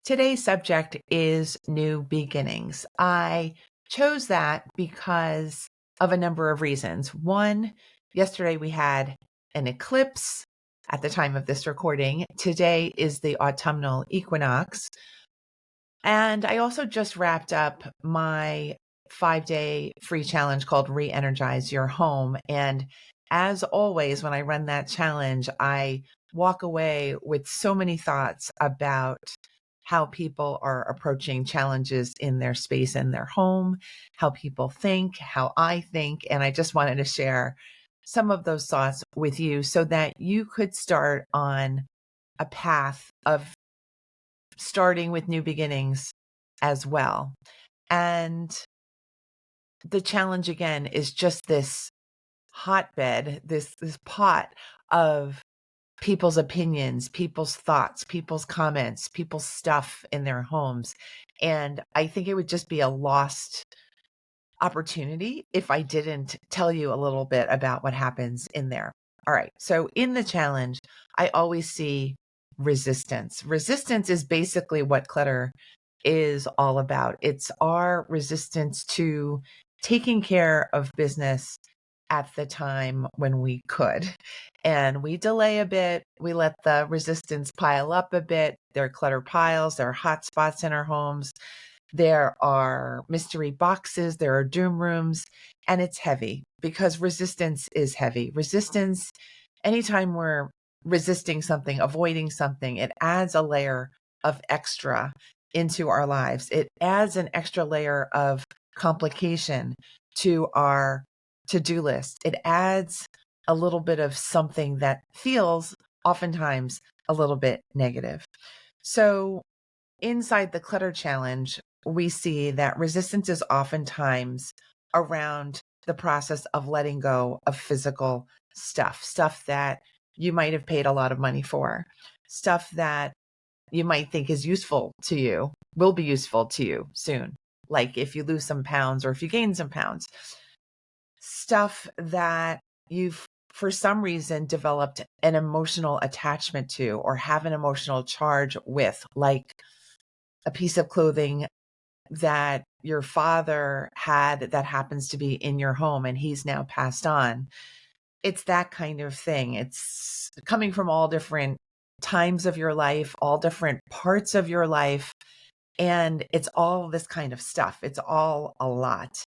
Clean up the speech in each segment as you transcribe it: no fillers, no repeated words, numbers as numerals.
Today's subject is new beginnings. I chose that because of a number of reasons. One, yesterday we had an eclipse at the time of this recording. Today is the autumnal equinox. And I also just wrapped up my 5-day free challenge called Re-energize Your Home. And as always, when I run that challenge, I walk away with so many thoughts about how people are approaching challenges in their space and their home, how people think, how I think. And I just wanted to share some of those thoughts with you so that you could start on a path of starting with new beginnings as well. And the challenge again is just this hotbed, this pot of people's opinions, people's thoughts, people's comments, people's stuff in their homes. And I think it would just be a lost opportunity if I didn't tell you a little bit about what happens in there. All right. So in the challenge, I always see resistance. Resistance is basically what clutter is all about. It's our resistance to taking care of business at the time when we could. And we delay a bit. We let the resistance pile up a bit. There are clutter piles. There are hot spots in our homes. There are mystery boxes. There are doom rooms. And it's heavy because resistance is heavy. Resistance, anytime we're resisting something, avoiding something, it adds a layer of extra into our lives. It adds an extra layer of complication to our to-do list. It adds a little bit of something that feels oftentimes a little bit negative. So inside the clutter challenge, we see that resistance is oftentimes around the process of letting go of physical stuff that you might have paid a lot of money for, stuff that you might think is useful to you, will be useful to you soon. Like if you lose some pounds or if you gain some pounds, stuff that you've for some reason developed an emotional attachment to or have an emotional charge with, like a piece of clothing that your father had that happens to be in your home and he's now passed on. It's that kind of thing. It's coming from all different times of your life, all different parts of your life. And it's all this kind of stuff. It's all a lot.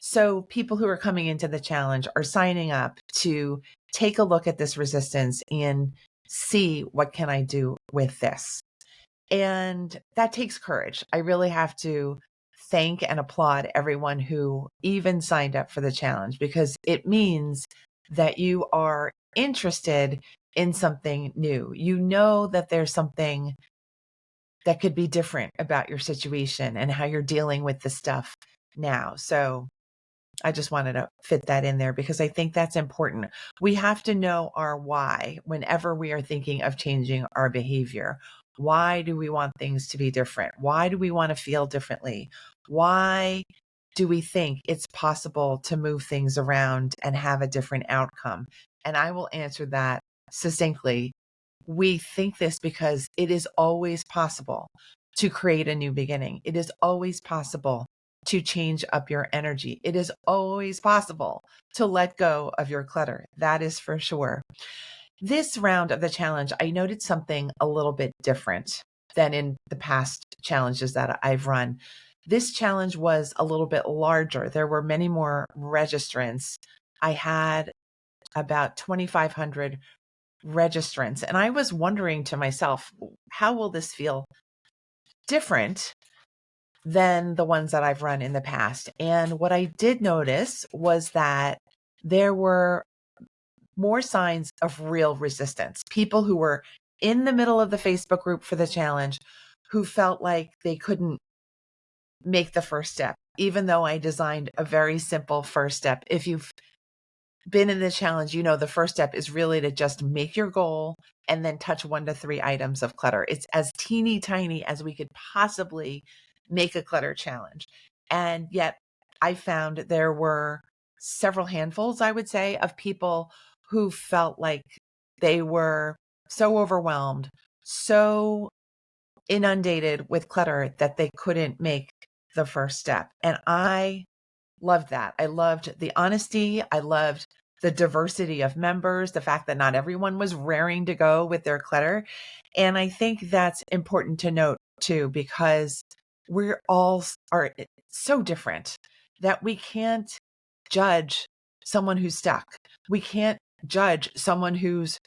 So people who are coming into the challenge are signing up to take a look at this resistance and see, what can I do with this? And that takes courage. I really have to thank and applaud everyone who even signed up for the challenge, because it means that you are interested in something new. You know that there's something that could be different about your situation and how you're dealing with the stuff now. So I just wanted to fit that in there because I think that's important. We have to know our why whenever we are thinking of changing our behavior. Why do we want things to be different? Why do we want to feel differently? Why do we think it's possible to move things around and have a different outcome? And I will answer that succinctly. We think this because it is always possible to create a new beginning. It is always possible to change up your energy. It is always possible to let go of your clutter. That is for sure. This round of the challenge, I noted something a little bit different than in the past challenges that I've run. This challenge was a little bit larger. There were many more registrants. I had about 2,500 registrants. And I was wondering to myself, how will this feel different than the ones that I've run in the past? And what I did notice was that there were more signs of real resistance. People who were in the middle of the Facebook group for the challenge who felt like they couldn't make the first step, even though I designed a very simple first step. If you've been in the challenge, you know the first step is really to just make your goal and then touch 1 to 3 items of clutter. It's as teeny tiny as we could possibly make a clutter challenge. And yet I found there were several handfuls, I would say, of people who felt like they were so overwhelmed, so inundated with clutter that they couldn't make the first step. And I loved that. I loved the honesty. I loved the diversity of members, the fact that not everyone was raring to go with their clutter. And I think that's important to note too, because we're all are so different that we can't judge someone who's stuck. We can't judge someone who's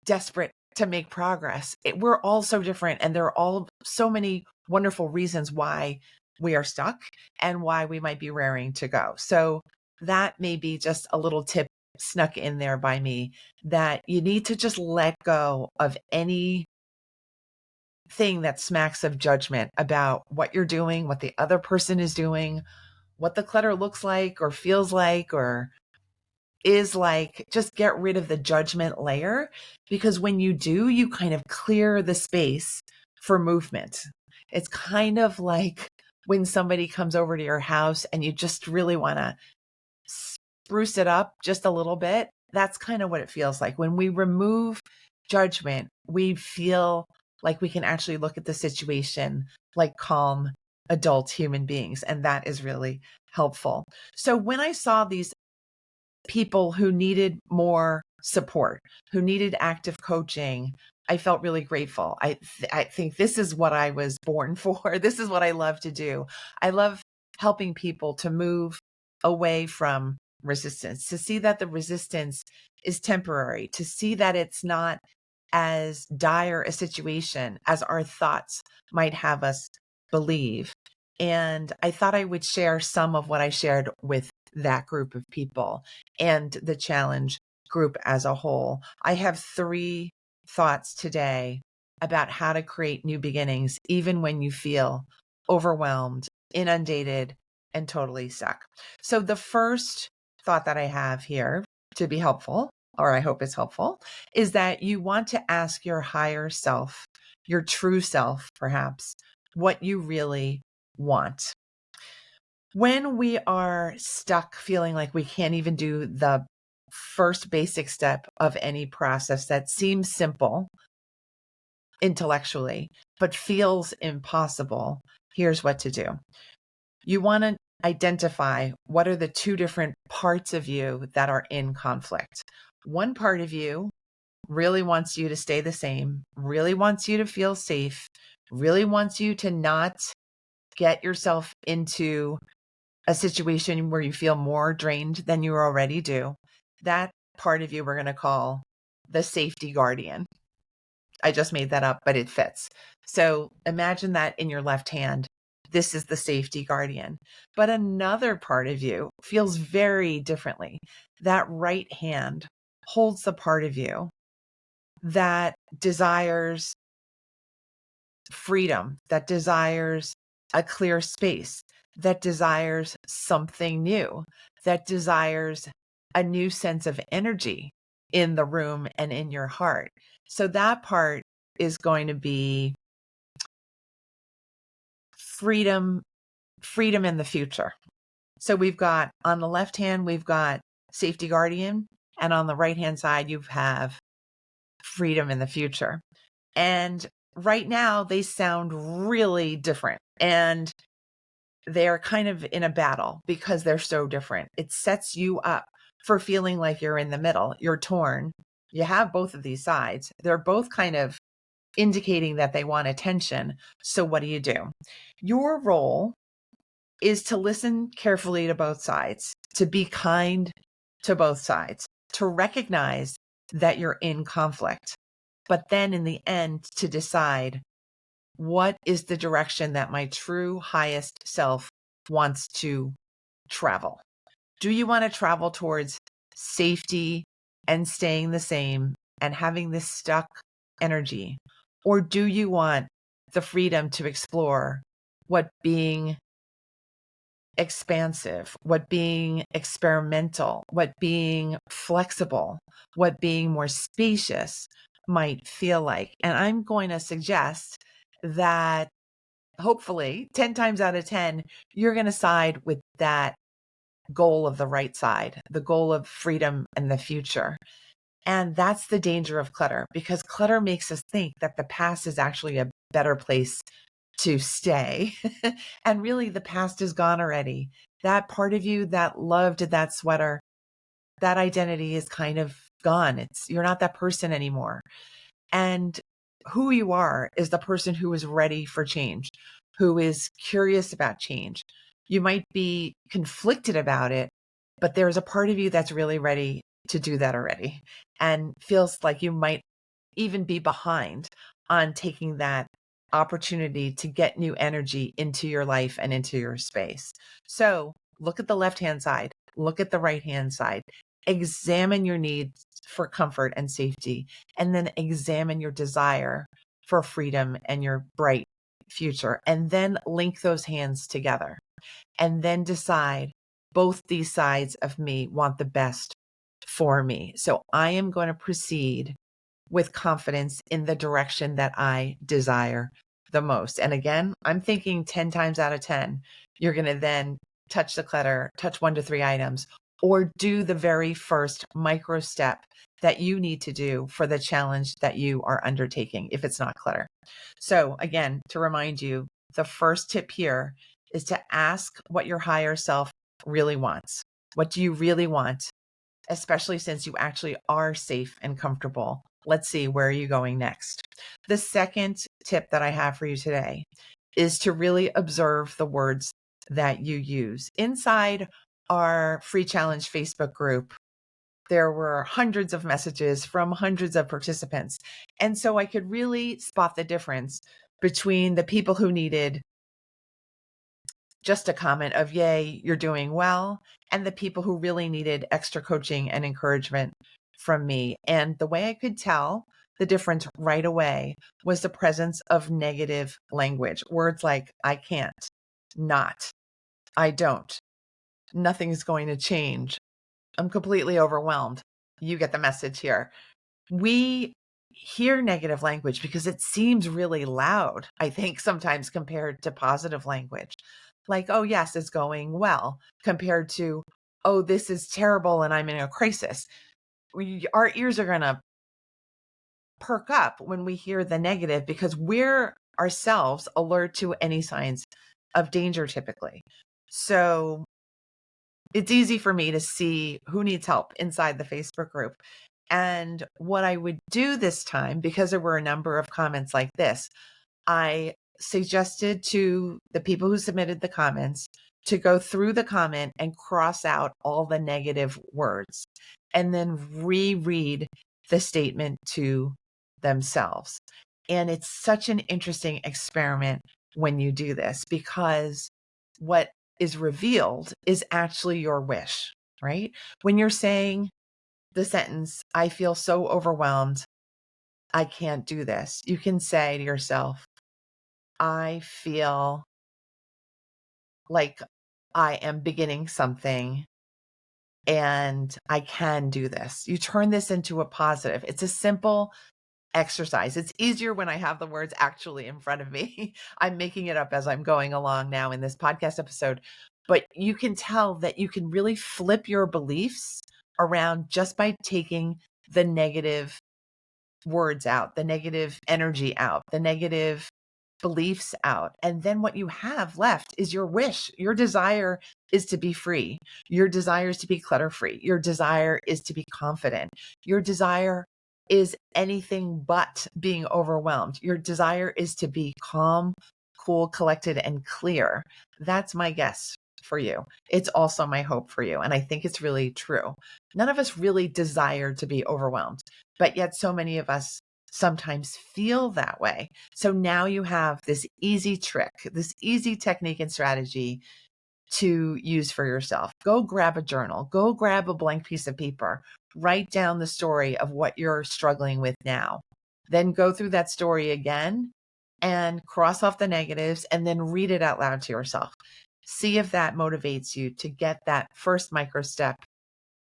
desperate to make progress. We're all so different, and there are all so many wonderful reasons why we are stuck and why we might be raring to go. So that may be just a little tip snuck in there by me, that you need to just let go of anything that smacks of judgment about what you're doing, what the other person is doing, what the clutter looks like or feels like or is like. Just get rid of the judgment layer, because when you do, you kind of clear the space for movement. It's kind of like when somebody comes over to your house and you just really want to spruce it up just a little bit. That's kind of what it feels like. When we remove judgment, we feel like we can actually look at the situation like calm adult human beings. And that is really helpful. So when I saw these people who needed more support, who needed active coaching, I felt really grateful. I think this is what I was born for. This is what I love to do. I love helping people to move away from resistance, to see that the resistance is temporary, to see that it's not as dire a situation as our thoughts might have us believe. And I thought I would share some of what I shared with that group of people and the challenge group as a whole. I have 3 thoughts today about how to create new beginnings, even when you feel overwhelmed, inundated, and totally stuck. So the first thought that I have here to be helpful, or I hope it's helpful, is that you want to ask your higher self, your true self, perhaps, what you really want. When we are stuck feeling like we can't even do the first basic step of any process that seems simple intellectually, but feels impossible, here's what to do. You want to identify what are the 2 different parts of you that are in conflict. One part of you really wants you to stay the same, really wants you to feel safe, really wants you to not get yourself into a situation where you feel more drained than you already do. That part of you we're going to call the safety guardian. I just made that up, but it fits. So imagine that in your left hand. This is the safety guardian. But another part of you feels very differently. That right hand holds the part of you that desires freedom, that desires a clear space, that desires something new, that desires a new sense of energy in the room and in your heart. So that part is going to be freedom in the future. So we've got, on the left hand, we've got safety guardian, and on the right hand side, you have freedom in the future. And right now they sound really different, and they're kind of in a battle because they're so different. It sets you up for feeling like you're in the middle. You're torn. You have both of these sides. They're both kind of indicating that they want attention. So what do? Your role is to listen carefully to both sides, to be kind to both sides, to recognize that you're in conflict, but then in the end to decide, what is the direction that my true highest self wants to travel? Do you want to travel towards safety and staying the same and having this stuck energy? Or do you want the freedom to explore what being expansive, what being experimental, what being flexible, what being more spacious might feel like? And I'm going to suggest that hopefully 10 times out of 10, you're going to side with that goal of the right side, the goal of freedom and the future. And that's the danger of clutter, because clutter makes us think that the past is actually a better place to stay. And really, the past is gone already. That part of you that loved that sweater, that identity is kind of gone. You're not that person anymore. And who you are is the person who is ready for change, who is curious about change. You might be conflicted about it, but there's a part of you that's really ready to do that already and feels like you might even be behind on taking that opportunity to get new energy into your life and into your space. So look at the left-hand side, look at the right-hand side, examine your needs for comfort and safety, and then examine your desire for freedom and your bright future, and then link those hands together, and then decide both these sides of me want the best for me. So I am going to proceed with confidence in the direction that I desire the most. And again, I'm thinking 10 times out of 10, you're going to then touch the clutter, touch 1 to 3 items, or do the very first micro step that you need to do for the challenge that you are undertaking if it's not clutter. So again, to remind you, the first tip here is to ask what your higher self really wants. What do you really want? Especially since you actually are safe and comfortable. Let's see, where are you going next? The second tip that I have for you today is to really observe the words that you use. Inside our free challenge Facebook group, there were hundreds of messages from hundreds of participants. And so I could really spot the difference between the people who needed just a comment of, yay, you're doing well, and the people who really needed extra coaching and encouragement from me. And the way I could tell the difference right away was the presence of negative language. Words like, I can't, not, I don't, nothing's going to change, I'm completely overwhelmed. You get the message here. We hear negative language because it seems really loud, I think, sometimes compared to positive language. Like, oh, yes, it's going well, compared to, oh, this is terrible and I'm in a crisis. Our ears are going to perk up when we hear the negative because we're ourselves alert to any signs of danger typically. So it's easy for me to see who needs help inside the Facebook group. And what I would do this time, because there were a number of comments like this, I suggested to the people who submitted the comments to go through the comment and cross out all the negative words and then reread the statement to themselves. And it's such an interesting experiment when you do this because what is revealed is actually your wish, right? When you're saying the sentence, I feel so overwhelmed, I can't do this, you can say to yourself, I feel like I am beginning something and I can do this. You turn this into a positive. It's a simple exercise. It's easier when I have the words actually in front of me. I'm making it up as I'm going along now in this podcast episode, but you can tell that you can really flip your beliefs around just by taking the negative words out, the negative energy out, the negative beliefs out. And then what you have left is your wish. Your desire is to be free. Your desire is to be clutter free. Your desire is to be confident. Your desire is anything but being overwhelmed. Your desire is to be calm, cool, collected, and clear. That's my guess for you. It's also my hope for you. And I think it's really true. None of us really desire to be overwhelmed, but yet so many of us sometimes feel that way. So now you have this easy trick, this easy technique and strategy to use for yourself. Go grab a journal, go grab a blank piece of paper, write down the story of what you're struggling with now. Then go through that story again and cross off the negatives and then read it out loud to yourself. See if that motivates you to get that first micro step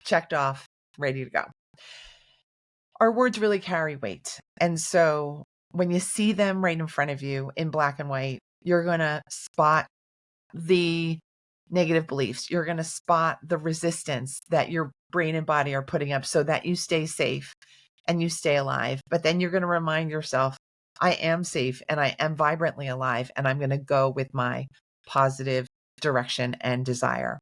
checked off, ready to go. Our words really carry weight. And so when you see them right in front of you in black and white, you're going to spot the negative beliefs. You're going to spot the resistance that your brain and body are putting up so that you stay safe and you stay alive. But then you're going to remind yourself, I am safe and I am vibrantly alive, and I'm going to go with my positive direction and desire.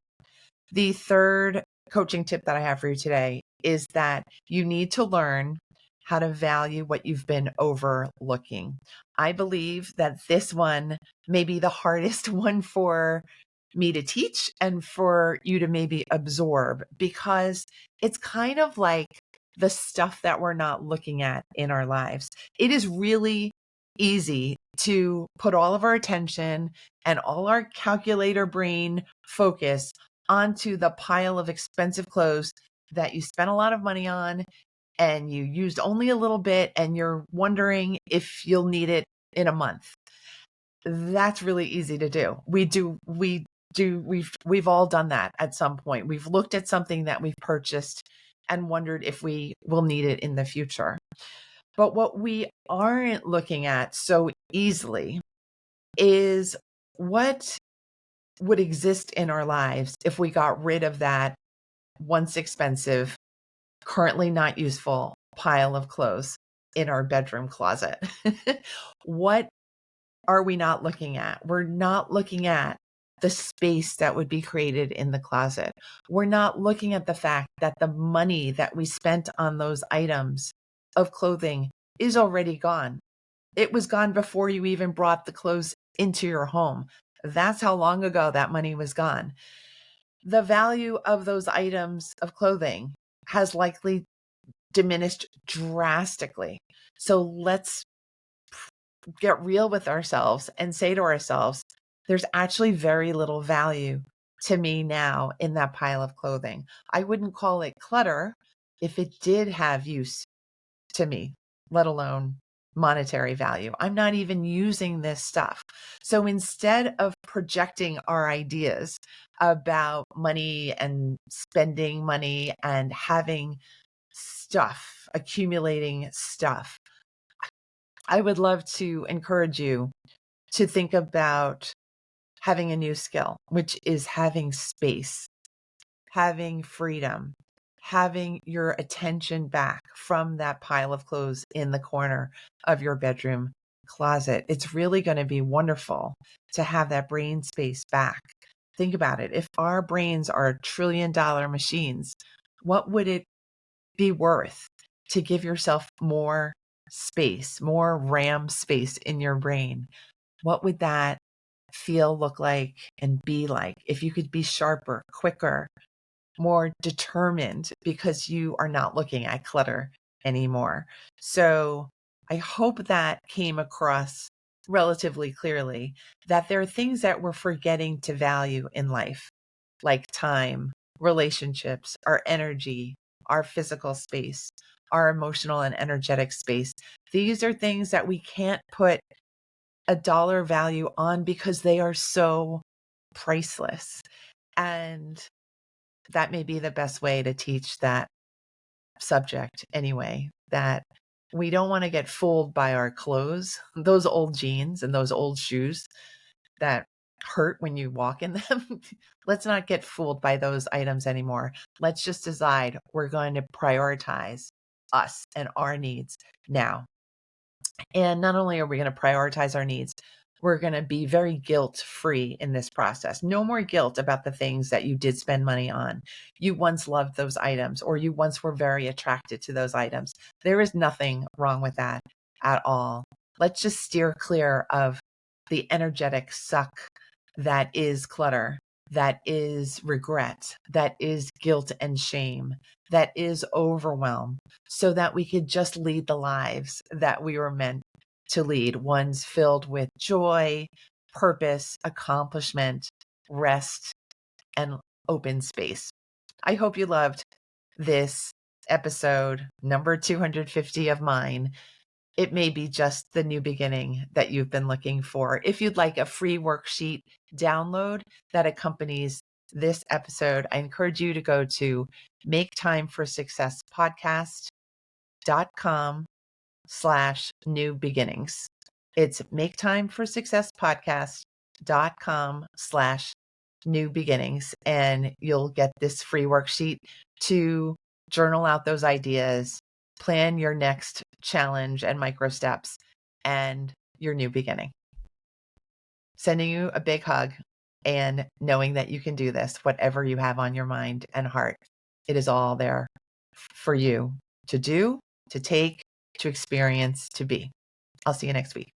The third coaching tip that I have for you today is that you need to learn how to value what you've been overlooking. I believe that this one may be the hardest one for me to teach and for you to maybe absorb, because it's kind of like the stuff that we're not looking at in our lives. It is really easy to put all of our attention and all our calculator brain focus onto the pile of expensive clothes that you spent a lot of money on and you used only a little bit and you're wondering if you'll need it in a month. That's really easy to do. We've all done that at some point. We've looked at something that we've purchased and wondered if we will need it in the future. But what we aren't looking at so easily is what would exist in our lives if we got rid of that once expensive, currently not useful pile of clothes in our bedroom closet. What are we not looking at? We're not looking at the space that would be created in the closet. We're not looking at the fact that the money that we spent on those items of clothing is already gone. It was gone before you even brought the clothes into your home. That's how long ago that money was gone. The value of those items of clothing has likely diminished drastically. So let's get real with ourselves and say to ourselves, there's actually very little value to me now in that pile of clothing. I wouldn't call it clutter if it did have use to me, let alone monetary value. I'm not even using this stuff. So instead of projecting our ideas about money and spending money and having stuff, accumulating stuff, I would love to encourage you to think about having a new skill, which is having space, having freedom, having your attention back from that pile of clothes in the corner of your bedroom closet. It's really going to be wonderful to have that brain space back. Think about it. If our brains are $1 trillion machines, what would it be worth to give yourself more space, more RAM space in your brain? What would that feel, look like, and be like if you could be sharper, quicker, more determined because you are not looking at clutter anymore? So I hope that came across relatively clearly, that there are things that we're forgetting to value in life, like time, relationships, our energy, our physical space, our emotional and energetic space. These are things that we can't put a dollar value on because they are so priceless. And that may be the best way to teach that subject anyway, that we don't want to get fooled by our clothes, those old jeans and those old shoes that hurt when you walk in them. Let's not get fooled by those items anymore. Let's just decide we're going to prioritize us and our needs now. And not only are we going to prioritize our needs, we're going to be very guilt-free in this process. No more guilt about the things that you did spend money on. You once loved those items, or you once were very attracted to those items. There is nothing wrong with that at all. Let's just steer clear of the energetic suck that is clutter, that is regret, that is guilt and shame, that is overwhelm, so that we could just lead the lives that we were meant to lead, ones filled with joy, purpose, accomplishment, rest, and open space. I hope you loved this episode, number 250 of mine. It may be just the new beginning that you've been looking for. If you'd like a free worksheet download that accompanies this episode, I encourage you to go to maketimeforsuccesspodcast.com/new beginnings. It's maketimeforsuccesspodcast.com/new beginnings. And you'll get this free worksheet to journal out those ideas, plan your next challenge and micro steps, and your new beginning. Sending you a big hug and knowing that you can do this, whatever you have on your mind and heart. It is all there for you to do, to take, to experience, to be. I'll see you next week.